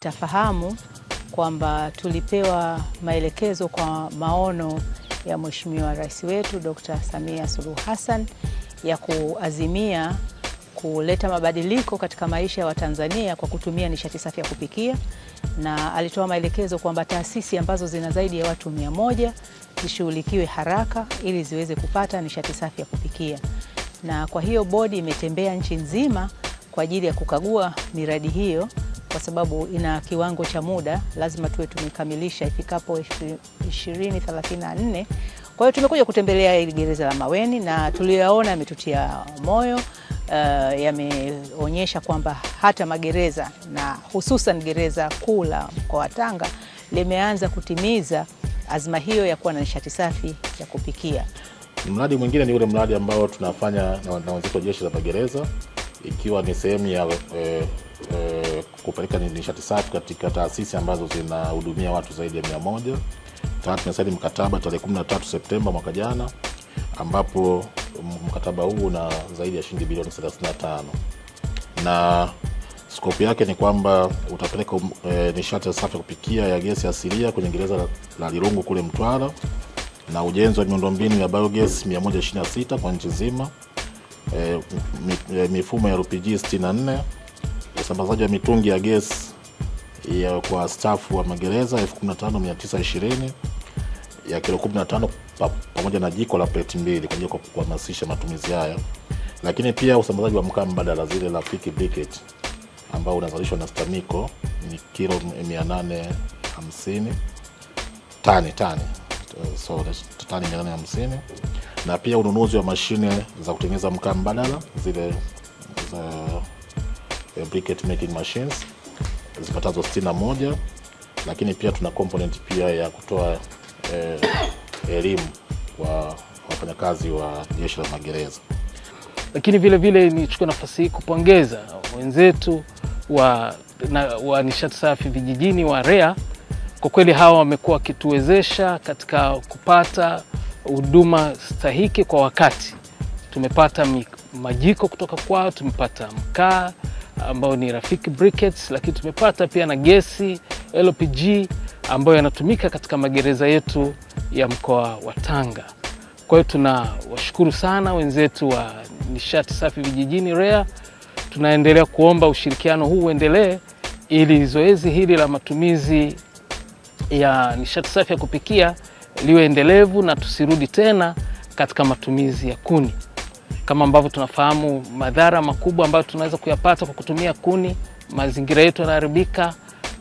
Tafahamu kwamba tulipewa maelekezo kwa maono ya Mheshimiwa Rais wetu Dr. Samia Suluhu Hassan ya kuazimia kuleta mabadiliko katika maisha ya Watanzania kwa kutumia nishati safi ya kupikia, na alitoa maelekezo kwamba taasisi ambazo zina zaidi ya watu 100 zishughulikiwe haraka ili ziweze kupata nishati safi ya kupikia. Na kwa hiyo bodi imetembea nchi nzima kwa ajili ya kukagua miradi hiyo, kwa sababu ina kiwango cha muda, lazima tuwe tumekamilisha ifikapo 2034. Kwa hiyo tumekuja kutembelea hili gereza la Maweni na tuliyaona yametutia moyo, yameonyesha kwamba hata magereza na hususan gereza kuu la mkoa wa Tanga limeanza kutimiza azma hiyo ya kuwa na nishati safi ya kupikia. Mradi mwingine ni ule mradi ambao tunafanya na wenzetu wa Jeshi la Magereza, ikiwa ni sehemu ya kupeleka nishati safi katika taasisi ambazo zinahudumia watu zaidi ya 100. Tumesaini mkataba tarehe 13 Septemba mwaka jana, ambapo mkataba huu una zaidi ya shilingi bilioni 35. Na scope yake ni kwamba utapeleka nishati safi ya kupikia ya gesi asilia kwenye gereza la Lirungu kule Mtwara, na ujenzi wa miundombinu ya biogas 126 kwa nchi nzima, mifumo ya LPG 64, usambazaji wa mitungi ya gesi kwa staff wa magereza 15920 ya kilo 15 pamoja na jiko la plate 2 kwa ajili ya kuhamasisha matumizi haya. Lakini pia usambazaji wa mkaa mbadala zile la Rafiki Briquette ambao unazalishwa na STAMICO ni kilo 850 tani so tani 850, na pia ununuzi wa mashine za kutengeneza mkaa mbadala zile za briquette making machines zipatazo 61. Lakini pia tuna component pia ya kutoa elimu kwa wafanyakazi wa Jeshi la Magereza. Lakini vile nichukue nafasi hii kupongeza wenzetu wa nishati safi vijijini wa REA. Kwa kweli hawa wamekuwa kituwezesha katika kupata huduma stahiki kwa wakati. Tumepata majiko kutoka kwao, tumepata mkaa ambao ni Rafiki Briquettes, lakini tumepata pia na gesi LPG ambayo yanatumika katika magereza yetu ya mkoa wa Tanga. Kwa hiyo tunawashukuru sana wenzetu wa nishati safi vijijini REA. Tunaendelea kuomba ushirikiano huu uendelee ili zoezi hili la matumizi ya nishati safi ya kupikia liwe endelevu na tusirudi tena katika matumizi ya kuni. Kama ambavyo tunafahamu madhara makubwa ambayo tunaweza kuyapata kwa kutumia kuni, mazingira yetu yanaharibika,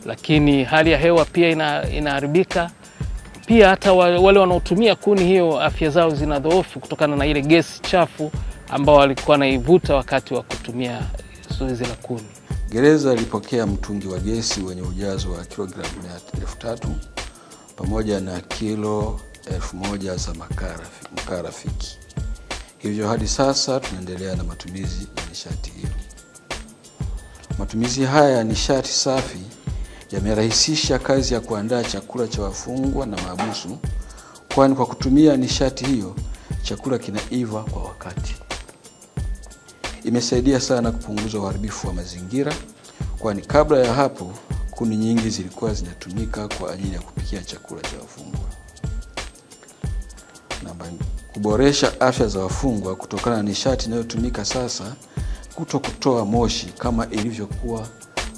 lakini hali ya hewa pia inaharibika. Pia hata wale wanaotumia kuni hiyo afya zao zinadhoofu kutokana na ile gesi chafu ambao walikuwa naivuta wakati wa kutumia zoezi la kuni. Gereza lilipokea mtungi wa gesi wenye ujazo wa kilogramu 3000 pamoja na kilo 1000 za mkaa Rafiki. Hivyo hadi sasa tunaendelea na matumizi ya nishati hiyo. Matumizi haya ya nishati safi yamerahisisha kazi ya kuandaa chakula cha wafungwa na mahabusu, kwani kwa kutumia nishati hiyo chakula kinaiva kwa wakati. Imesaidia sana kupunguza uharibifu wa mazingira, kwani kabla ya hapo kuni nyingi zilikuwa zinatumika kwa ajili ya kupikia chakula cha wafungwa. Kuboresha afya za wafungwa kutokana na nishati inayotumika sasa kutokutoa moshi kama ilivyokuwa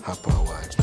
hapo awali.